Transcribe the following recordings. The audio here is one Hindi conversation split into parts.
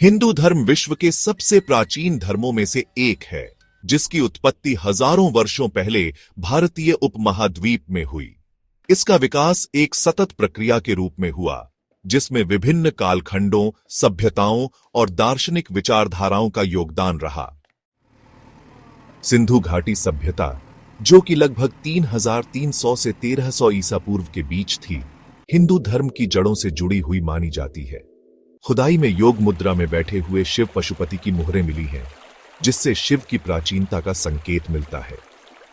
हिंदू धर्म विश्व के सबसे प्राचीन धर्मों में से एक है, जिसकी उत्पत्ति हजारों वर्षों पहले भारतीय उपमहाद्वीप में हुई। इसका विकास एक सतत प्रक्रिया के रूप में हुआ, जिसमें विभिन्न कालखंडों, सभ्यताओं और दार्शनिक विचारधाराओं का योगदान रहा। सिंधु घाटी सभ्यता, जो कि लगभग 3300 से 1300 ईसा पूर्व के बीच थी, हिंदू धर्म की जड़ों से जुड़ी हुई मानी जाती है। खुदाई में योग मुद्रा में बैठे हुए शिव पशुपति की मुहरें मिली हैं, जिससे शिव की प्राचीनता का संकेत मिलता है।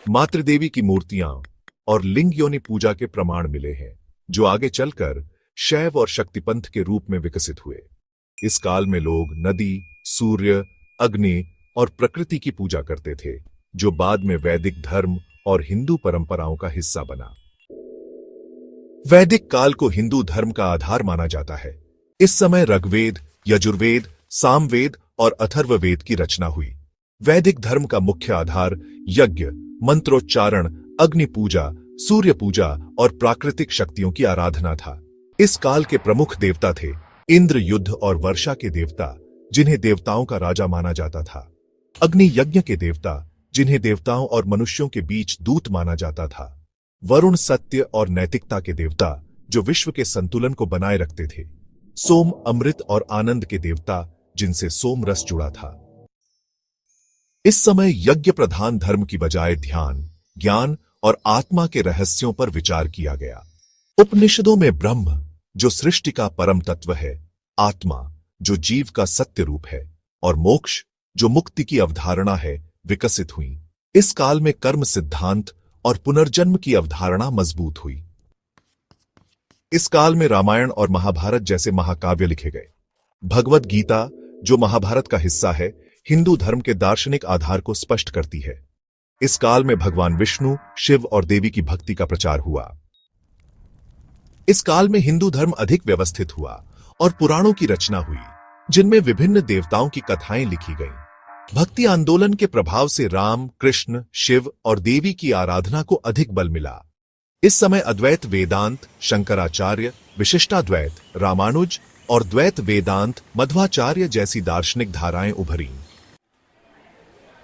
मातृदेवी की मूर्तियां और लिंग योनि पूजा के प्रमाण मिले हैं, जो आगे चलकर शैव और शक्तिपंथ के रूप में विकसित हुए। इस काल में लोग नदी, सूर्य, अग्नि और प्रकृति की पूजा करते थे, जो बाद में वैदिक धर्म और हिंदू परंपराओं का हिस्सा बना। वैदिक काल को हिंदू धर्म का आधार माना जाता है। इस समय ऋग्वेद, यजुर्वेद, सामवेद और अथर्ववेद की रचना हुई। वैदिक धर्म का मुख्य आधार यज्ञ, मंत्रोच्चारण, अग्नि पूजा, सूर्य पूजा और प्राकृतिक शक्तियों की आराधना था। इस काल के प्रमुख देवता थे इंद्र, युद्ध और वर्षा के देवता, जिन्हें देवताओं का राजा माना जाता था। अग्नि यज्ञ के देवता, जिन्हें देवताओं और मनुष्यों के बीच दूत माना जाता था। वरुण सत्य और नैतिकता के देवता, जो विश्व के संतुलन को बनाए रखते थे। सोम अमृत और आनंद के देवता, जिनसे सोम रस जुड़ा था। इस समय यज्ञ प्रधान धर्म की बजाय ध्यान, ज्ञान और आत्मा के रहस्यों पर विचार किया गया। उपनिषदों में ब्रह्म, जो सृष्टि का परम तत्व है, आत्मा, जो जीव का सत्य रूप है, और मोक्ष, जो मुक्ति की अवधारणा है, विकसित हुई। इस काल में कर्म सिद्धांत और पुनर्जन्म की अवधारणा मजबूत हुई। इस काल में रामायण और महाभारत जैसे महाकाव्य लिखे गए। भगवद गीता, जो महाभारत का हिस्सा है, हिंदू धर्म के दार्शनिक आधार को स्पष्ट करती है। इस काल में भगवान विष्णु, शिव और देवी की भक्ति का प्रचार हुआ। इस काल में हिंदू धर्म अधिक व्यवस्थित हुआ और पुराणों की रचना हुई, जिनमें विभिन्न देवताओं की कथाएं लिखी गईं। भक्ति आंदोलन के प्रभाव से राम, कृष्ण, शिव और देवी की आराधना को अधिक बल मिला। इस समय अद्वैत वेदांत, शंकराचार्य, विशिष्टाद्वैत, रामानुज और द्वैत वेदांत, मध्वाचार्य जैसी दार्शनिक धाराएं उभरीं।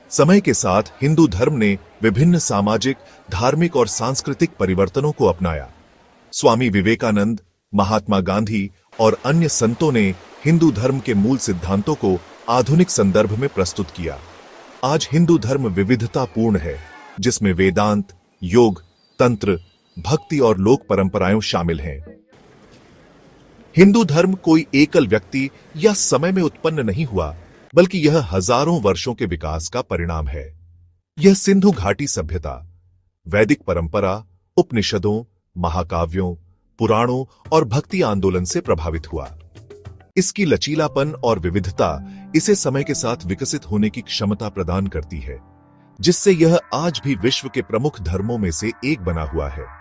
समय के साथ हिंदू धर्म ने विभिन्न सामाजिक, धार्मिक और सांस्कृतिक परिवर्तनों को अपनाया। स्वामी विवेकानंद, महात्मा गांधी और अन्य संतों ने हिंदू धर्म के मूल सिद्धांतों को आधुनिक संदर्भ में प्रस्तुत किया। आज हिंदू धर्म विविधतापूर्ण है, जिसमें वेदांत, योग, तंत्र, भक्ति और लोक परंपराएं शामिल हैं। हिंदू धर्म कोई एकल व्यक्ति या समय में उत्पन्न नहीं हुआ, बल्कि यह हजारों वर्षों के विकास का परिणाम है। यह सिंधु घाटी सभ्यता, वैदिक परंपरा, उपनिषदों, महाकाव्यों, पुराणों और भक्ति आंदोलन से प्रभावित हुआ। इसकी लचीलापन और विविधता इसे समय के साथ विकसित होने की क्षमता प्रदान करती है, जिससे यह आज भी विश्व के प्रमुख धर्मों में से एक बना हुआ है।